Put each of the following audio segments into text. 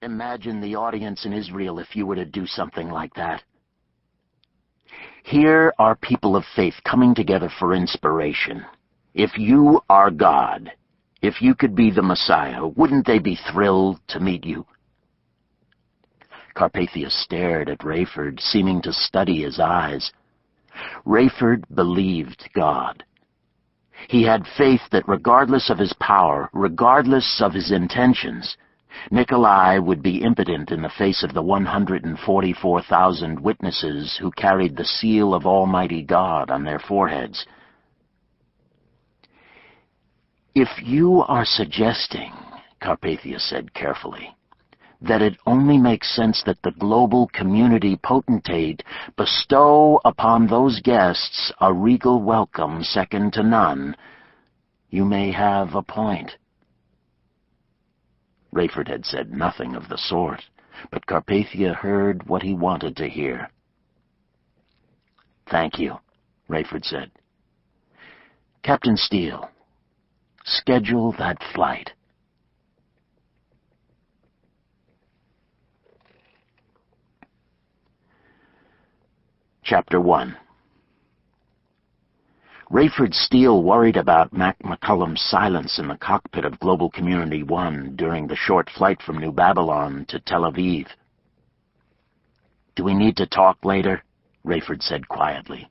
imagine the audience in Israel if you were to do something like that. Here are people of faith coming together for inspiration. If you are God, if you could be the Messiah, wouldn't they be thrilled to meet you? Carpathia stared at Rayford, seeming to study his eyes. Rayford believed God. He had faith that regardless of his power, regardless of his intentions, Nicolae would be impotent in the face of the 144,000 witnesses who carried the seal of Almighty God on their foreheads. If you are suggesting, Carpathia said carefully, that it only makes sense that the global community potentate bestow upon those guests a regal welcome second to none, you may have a point. Rayford had said nothing of the sort, but Carpathia heard what he wanted to hear. "Thank you," Rayford said. "Captain Steele, schedule that flight." Chapter 1. Rayford Steele worried about Mac McCullum's silence in the cockpit of Global Community 1 during the short flight from New Babylon to Tel Aviv. "Do we need to talk later?" Rayford said quietly.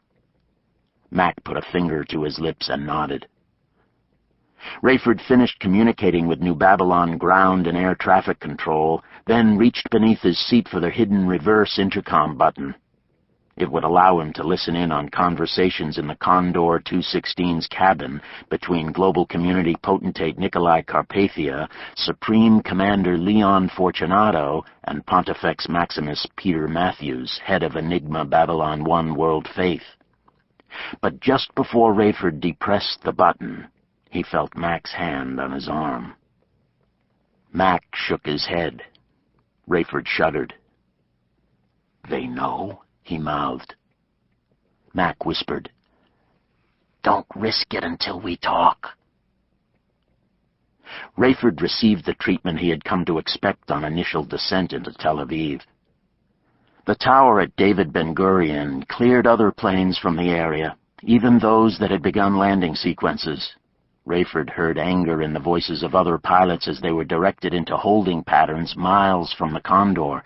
Mac put a finger to his lips and nodded. Rayford finished communicating with New Babylon ground and air traffic control, then reached beneath his seat for the hidden reverse intercom button. It would allow him to listen in on conversations in the Condor 216's cabin between Global Community Potentate Nicolae Carpathia, Supreme Commander Leon Fortunato, and Pontifex Maximus Peter Matthews, head of Enigma Babylon 1 World Faith. But just before Rayford depressed the button, he felt Mac's hand on his arm. Mac shook his head. Rayford shuddered. "They know?" he mouthed. Mac whispered, "Don't risk it until we talk." Rayford received the treatment he had come to expect on initial descent into Tel Aviv. The tower at David Ben-Gurion cleared other planes from the area, even those that had begun landing sequences. Rayford heard anger in the voices of other pilots as they were directed into holding patterns miles from the Condor.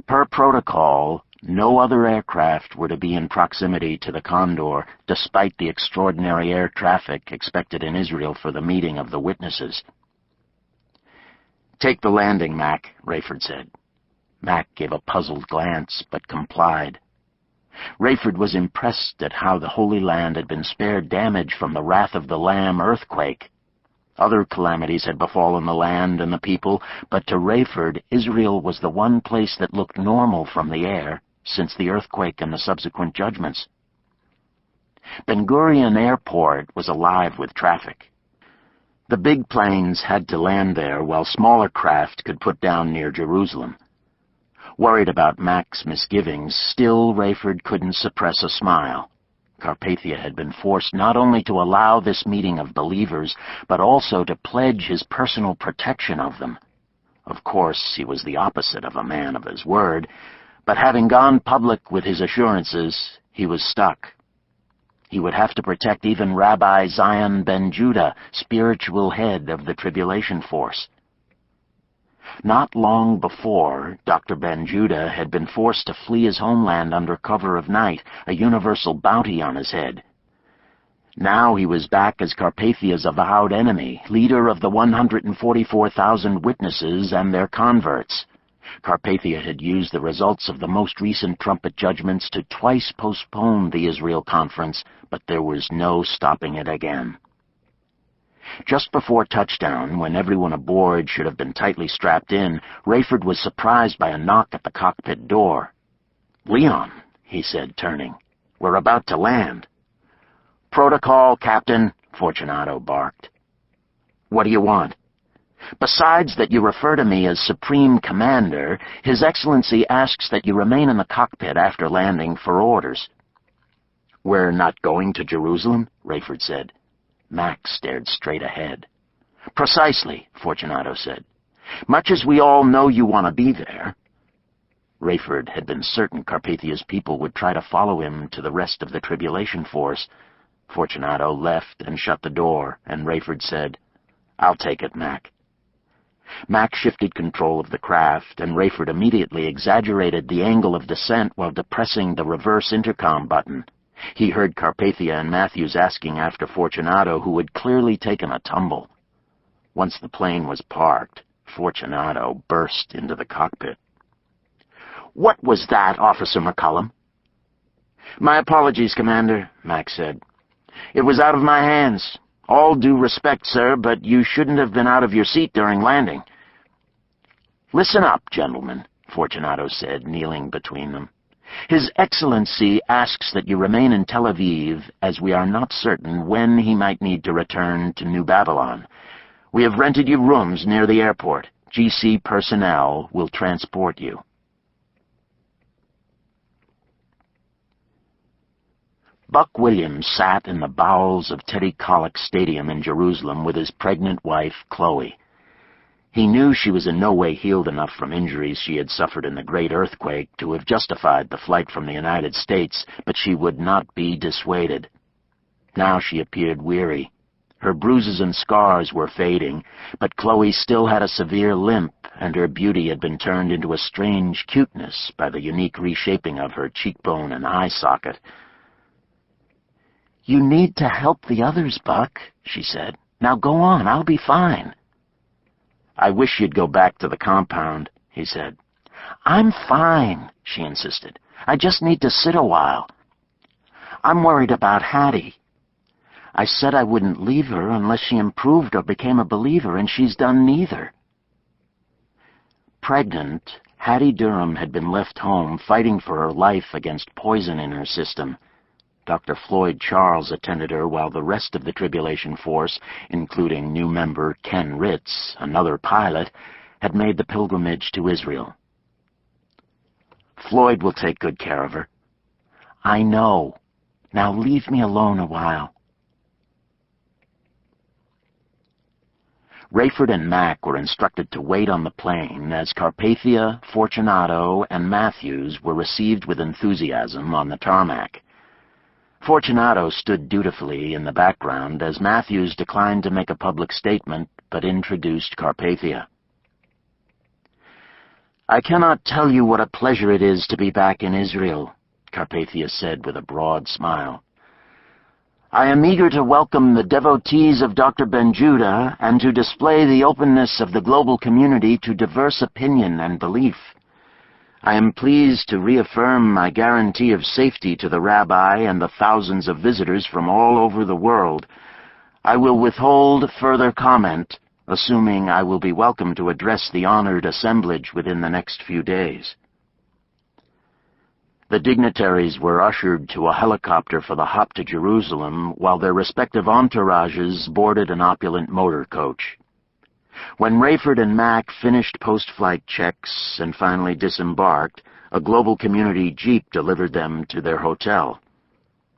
Per protocol, no other aircraft were to be in proximity to the Condor, despite the extraordinary air traffic expected in Israel for the meeting of the witnesses. "Take the landing, Mac," Rayford said. Mac gave a puzzled glance, but complied. Rayford was impressed at how the Holy Land had been spared damage from the Wrath of the Lamb earthquake. Other calamities had befallen the land and the people, but to Rayford, Israel was the one place that looked normal from the air since the earthquake and the subsequent judgments. Ben Gurion Airport was alive with traffic. The big planes had to land there while smaller craft could put down near Jerusalem. Worried about Mac's misgivings, still Rayford couldn't suppress a smile. Carpathia had been forced not only to allow this meeting of believers, but also to pledge his personal protection of them. Of course, he was the opposite of a man of his word, but having gone public with his assurances, he was stuck. He would have to protect even Rabbi Zion ben Judah, spiritual head of the Tribulation Force. Not long before, Dr. Ben Judah had been forced to flee his homeland under cover of night, a universal bounty on his head. Now he was back as Carpathia's avowed enemy, leader of the 144,000 witnesses and their converts. Carpathia had used the results of the most recent Trumpet Judgements to twice postpone the Israel conference, but there was no stopping it again. Just before touchdown, when everyone aboard should have been tightly strapped in, Rayford was surprised by a knock at the cockpit door. "Leon," he said, turning. "We're about to land." "Protocol, Captain," Fortunato barked. "What do you want?" "Besides that you refer to me as Supreme Commander, His Excellency asks that you remain in the cockpit after landing for orders." "We're not going to Jerusalem?" Rayford said. Mac stared straight ahead. "Precisely," Fortunato said. Much as we all know you want to be there." Rayford had been certain Carpathia's people would try to follow him to the rest of the Tribulation Force. Fortunato left and shut the door, and Rayford said, "I'll take it, Mac." Mac shifted control of the craft, and Rayford immediately exaggerated the angle of descent while depressing the reverse intercom button. He heard Carpathia and Matthews asking after Fortunato, who had clearly taken a tumble. Once the plane was parked, Fortunato burst into the cockpit. "What was that, Officer McCullum?" "My apologies, Commander," Mac said. "It was out of my hands. All due respect, sir, but you shouldn't have been out of your seat during landing." "Listen up, gentlemen," Fortunato said, kneeling between them. "His Excellency asks that you remain in Tel Aviv, as we are not certain when he might need to return to New Babylon. We have rented you rooms near the airport. GC personnel will transport you." Buck Williams sat in the bowels of Teddy Kollek Stadium in Jerusalem with his pregnant wife, Chloe. He knew she was in no way healed enough from injuries she had suffered in the Great Earthquake to have justified the flight from the United States, but she would not be dissuaded. Now she appeared weary. Her bruises and scars were fading, but Chloe still had a severe limp, and her beauty had been turned into a strange cuteness by the unique reshaping of her cheekbone and eye socket. "You need to help the others, Buck," she said. "Now go on, I'll be fine." "I wish you'd go back to the compound," he said. "I'm fine," she insisted. "I just need to sit a while. I'm worried about Hattie. I said I wouldn't leave her unless she improved or became a believer, and she's done neither." Pregnant, Hattie Durham had been left home fighting for her life against poison in her system. Dr. Floyd Charles attended her while the rest of the Tribulation Force, including new member Ken Ritz, another pilot, had made the pilgrimage to Israel. "Floyd will take good care of her." "I know. Now leave me alone a while." Rayford and Mac were instructed to wait on the plane as Carpathia, Fortunato, and Matthews were received with enthusiasm on the tarmac. Fortunato stood dutifully in the background as Matthews declined to make a public statement, but introduced Carpathia. "I cannot tell you what a pleasure it is to be back in Israel," Carpathia said with a broad smile. "I am eager to welcome the devotees of Dr. Ben-Judah and to display the openness of the global community to diverse opinion and belief. I am pleased to reaffirm my guarantee of safety to the rabbi and the thousands of visitors from all over the world. I will withhold further comment, assuming I will be welcome to address the honored assemblage within the next few days." The dignitaries were ushered to a helicopter for the hop to Jerusalem, while their respective entourages boarded an opulent motor coach. When Rayford and Mac finished post-flight checks and finally disembarked, a global community jeep delivered them to their hotel.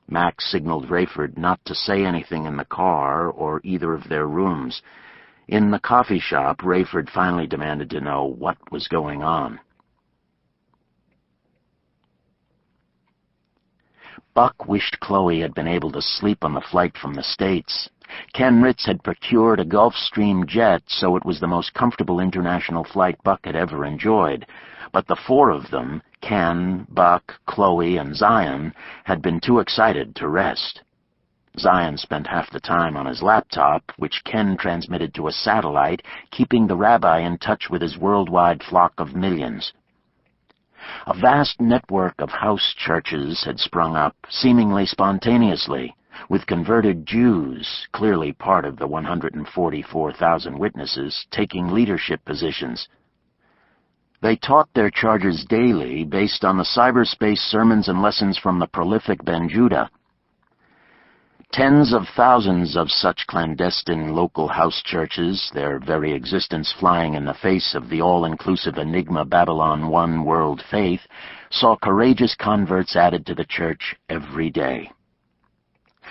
Mac signaled Rayford not to say anything in the car or either of their rooms. In the coffee shop, Rayford finally demanded to know what was going on. Buck wished Chloe had been able to sleep on the flight from the States. Ken Ritz had procured a Gulfstream jet, so it was the most comfortable international flight Buck had ever enjoyed. But the four of them, Ken, Buck, Chloe, and Zion, had been too excited to rest. Zion spent half the time on his laptop, which Ken transmitted to a satellite, keeping the rabbi in touch with his worldwide flock of millions. A vast network of house churches had sprung up, seemingly spontaneously, with converted Jews, clearly part of the 144,000 witnesses, taking leadership positions. They taught their charges daily based on the cyberspace sermons and lessons from the prolific Ben-Judah. Tens of thousands of such clandestine local house churches, their very existence flying in the face of the all-inclusive enigma Babylon One world faith, saw courageous converts added to the church every day.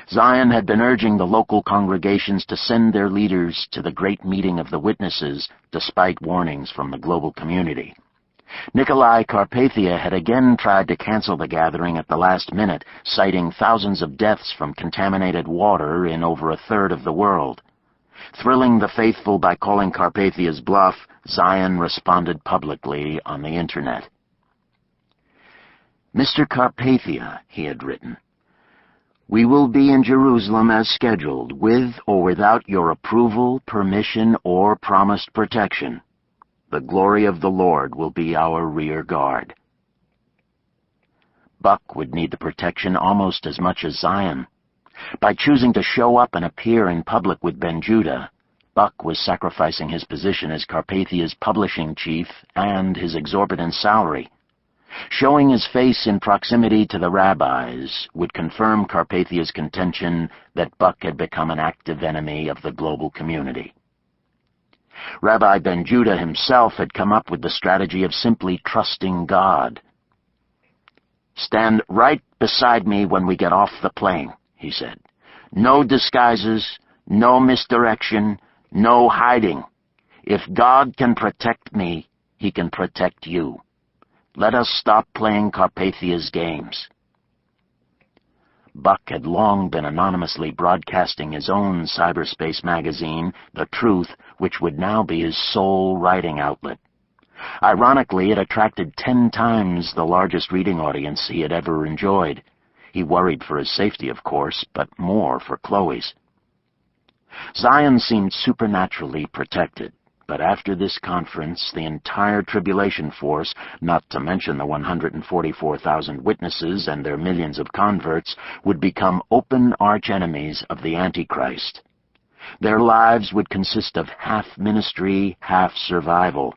Zion had been urging the local congregations to send their leaders to the great meeting of the witnesses, despite warnings from the global community. Nicolae Carpathia had again tried to cancel the gathering at the last minute, citing thousands of deaths from contaminated water in over a third of the world. Thrilling the faithful by calling Carpathia's bluff, Zion responded publicly on the Internet. "Mr. Carpathia," he had written, "we will be in Jerusalem as scheduled, with or without your approval, permission, or promised protection. The glory of the Lord will be our rear guard." Buck would need the protection almost as much as Zion. By choosing to show up and appear in public with Ben Judah, Buck was sacrificing his position as Carpathia's publishing chief and his exorbitant salary. Showing his face in proximity to the rabbis would confirm Carpathia's contention that Buck had become an active enemy of the global community. Rabbi Ben Judah himself had come up with the strategy of simply trusting God. "Stand right beside me when we get off the plane," he said. "No disguises, no misdirection, no hiding. If God can protect me, he can protect you. Let us stop playing Carpathia's games." Buck had long been anonymously broadcasting his own cyberspace magazine, The Truth, which would now be his sole writing outlet. Ironically, it attracted 10 times the largest reading audience he had ever enjoyed. He worried for his safety, of course, but more for Chloe's. Zion seemed supernaturally protected, but after this conference, the entire Tribulation Force, not to mention the 144,000 witnesses and their millions of converts, would become open arch-enemies of the Antichrist. Their lives would consist of half ministry, half survival.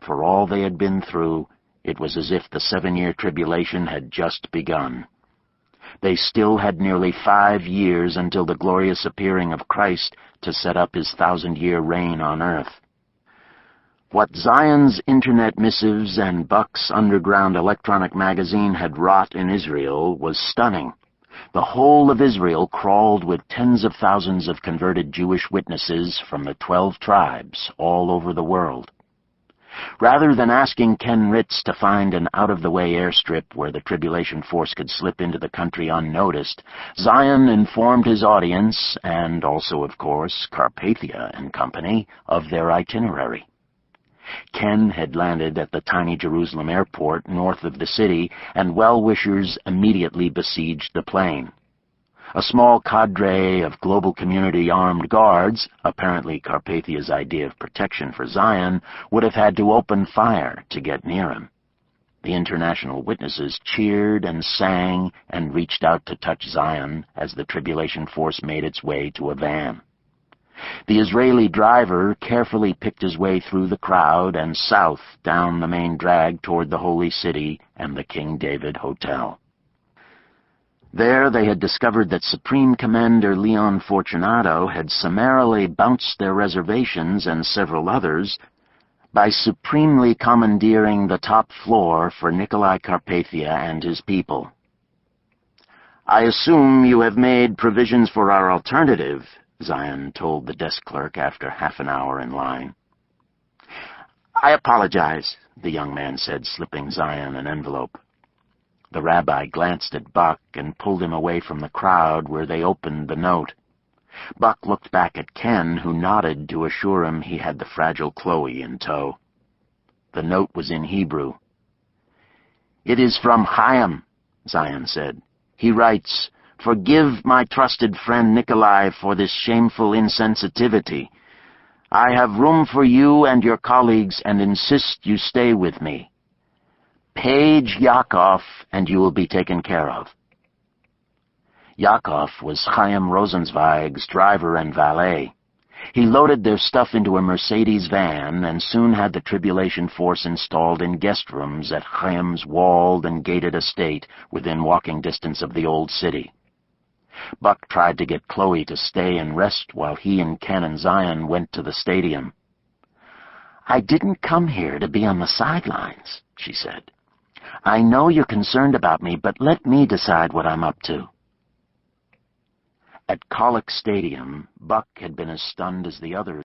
For all they had been through, it was as if the 7-year tribulation had just begun. They still had nearly 5 years until the glorious appearing of Christ to set up his 1,000-year reign on earth. What Zion's internet missives and Buck's underground electronic magazine had wrought in Israel was stunning. The whole of Israel crawled with tens of thousands of converted Jewish witnesses from the 12 tribes all over the world. Rather than asking Ken Ritz to find an out-of-the-way airstrip where the Tribulation Force could slip into the country unnoticed, Zion informed his audience, and also, of course, Carpathia and company, of their itinerary. Ken had landed at the tiny Jerusalem airport north of the city, and well-wishers immediately besieged the plane. A small cadre of global community armed guards, apparently Carpathia's idea of protection for Zion, would have had to open fire to get near him. The international witnesses cheered and sang and reached out to touch Zion as the Tribulation Force made its way to a van. The Israeli driver carefully picked his way through the crowd and south down the main drag toward the Holy City and the King David Hotel. There they had discovered that Supreme Commander Leon Fortunato had summarily bounced their reservations and several others by supremely commandeering the top floor for Nicolae Carpathia and his people. "I assume you have made provisions for our alternative," Zion told the desk clerk after half an hour in line. "I apologize," the young man said, slipping Zion an envelope. The rabbi glanced at Buck and pulled him away from the crowd where they opened the note. Buck looked back at Ken, who nodded to assure him he had the fragile Chloe in tow. The note was in Hebrew. "It is from Chaim," Zion said. "He writes, 'Forgive my trusted friend Nicolae for this shameful insensitivity. I have room for you and your colleagues and insist you stay with me. Page Yakov, and you will be taken care of.'" Yakov was Chaim Rosenzweig's driver and valet. He loaded their stuff into a Mercedes van and soon had the Tribulation Force installed in guest rooms at Chaim's walled and gated estate within walking distance of the old city. Buck tried to get Chloe to stay and rest while he and Ken and Zion went to the stadium. "I didn't come here to be on the sidelines," she said. "I know you're concerned about me, but let me decide what I'm up to." At Colic Stadium, Buck had been as stunned as the others.